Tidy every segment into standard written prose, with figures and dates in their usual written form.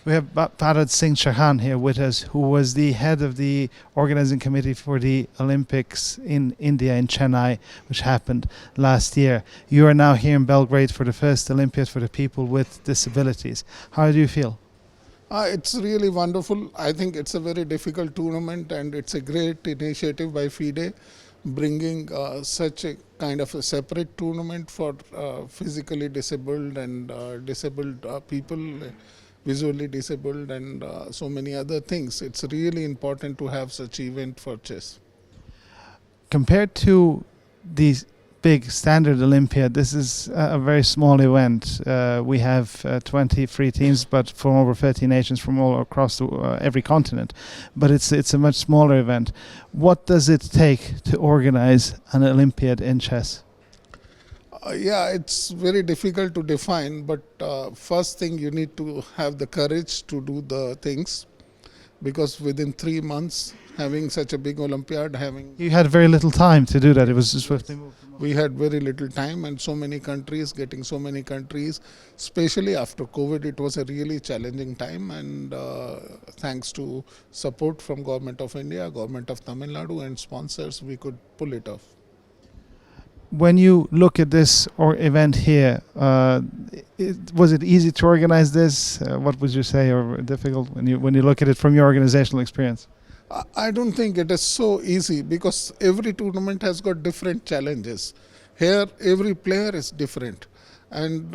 We have Bharat Singh Chauhan here with us, who was the head of the organizing committee for the Olympics in India, in Chennai, which happened last year. You are now here in Belgrade for the first Olympiad for the people with disabilities. How do you feel? It's really wonderful. I think it's a very difficult tournament and it's a great initiative by FIDE bringing such a kind of a separate tournament for physically disabled and disabled people, visually disabled and so many other things. It's really important to have such event for chess. Compared to these big standard Olympiad, this is a very small event. We have 23 teams, but from over 30 nations from all across every continent. But it's a much smaller event. What does it take to organize an Olympiad in chess? Yeah, it's very difficult to define, but first thing you need to have the courage to do the things, because within 3 months having such a big Olympiad, You had very little time to do that. It was just swiftly moved. we had very little time and so many countries, getting so many countries, especially after COVID, it was a really challenging time, and thanks to support from Government of India, Government of Tamil Nadu and sponsors, we could pull it off. When you look at this event here, was it easy to organize this? What would you say, or difficult when you look at it from your organizational experience? I don't think it is so easy, because every tournament has got different challenges. Here, every player is different, and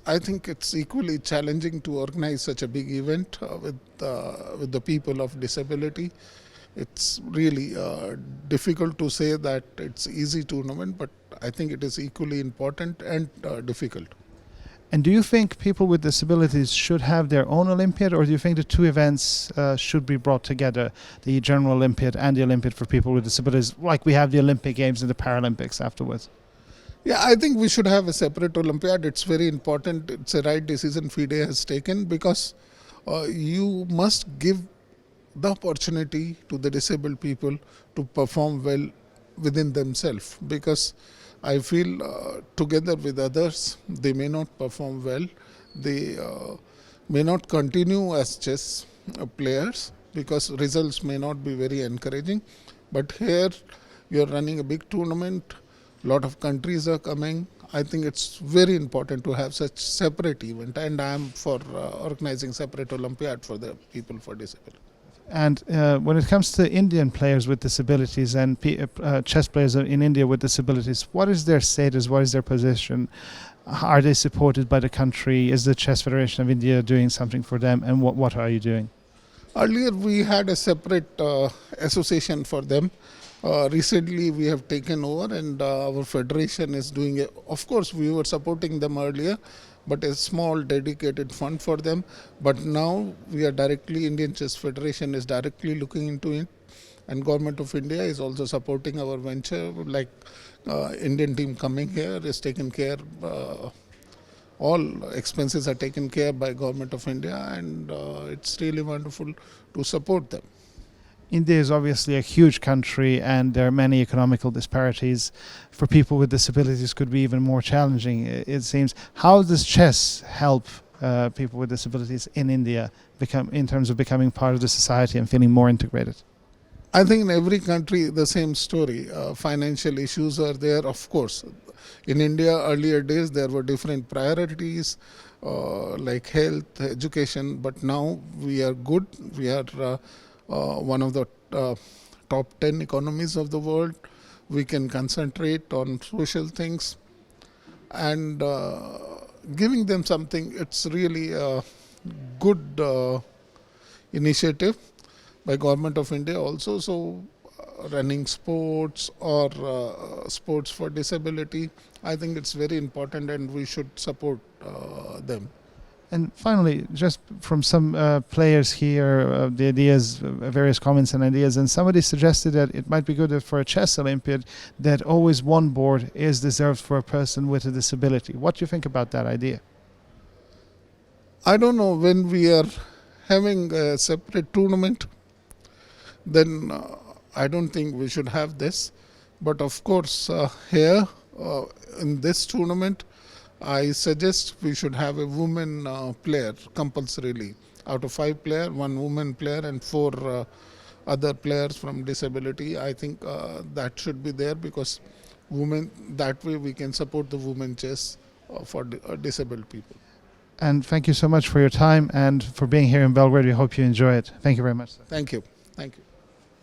I think it's equally challenging to organize such a big event with the people of disability. It's really difficult to say that it's easy tournament, but I think it is equally important and difficult. And do you think people with disabilities should have their own Olympiad, or do you think the two events should be brought together, the General Olympiad and the Olympiad for people with disabilities, like we have the Olympic Games and the Paralympics afterwards? Yeah, I think we should have a separate Olympiad. It's very important. It's a right decision FIDE has taken, because you must give the opportunity to the disabled people to perform well within themselves, because I feel together with others they may not perform well, they may not continue as chess players, because results may not be very encouraging. But here you are running a big tournament, lot of countries are coming. I think it's very important to have such separate event, and I am for organizing separate Olympiad for the people for disability. And when it comes to Indian players with disabilities and chess players in India with disabilities, what is their status? What is their position? Are they supported by the country? Is the Chess Federation of India doing something for them? And what are you doing? Earlier we had a separate association for them. Recently we have taken over, and our federation is doing it. Of course, we were supporting them earlier, but a small dedicated fund for them. But now we are directly, Indian Chess Federation is directly looking into it, and Government of India is also supporting our venture. Like Indian team coming here is taken care, all expenses are taken care by Government of India, and it's really wonderful to support them. India is obviously a huge country, and there are many economical disparities. For people with disabilities, could be even more challenging, it seems. How does chess help people with disabilities in India in terms of becoming part of the society and feeling more integrated? I think in every country the same story. Financial issues are there, of course. In India, earlier days there were different priorities like health, education, but now we are good. We are one of the top 10 economies of the world. We can concentrate on social things, and giving them something. It's really a good initiative by Government of India also. So running sports or sports for disability, I think it's very important, and we should support them. And finally, just from some players here, the ideas, various comments and ideas, and somebody suggested that it might be good for a chess Olympiad that always one board is reserved for a person with a disability. What do you think about that idea? I don't know, when we are having a separate tournament, then I don't think we should have this. But of course, here in this tournament, I suggest we should have a woman player compulsorily. out of 5 players, 1 woman player and 4 other players from disability. I think that should be there, because women, that way we can support the women chess for disabled people. And thank you so much for your time and for being here in Belgrade. We hope you enjoy it. Thank you very much, sir. Thank you. Thank you.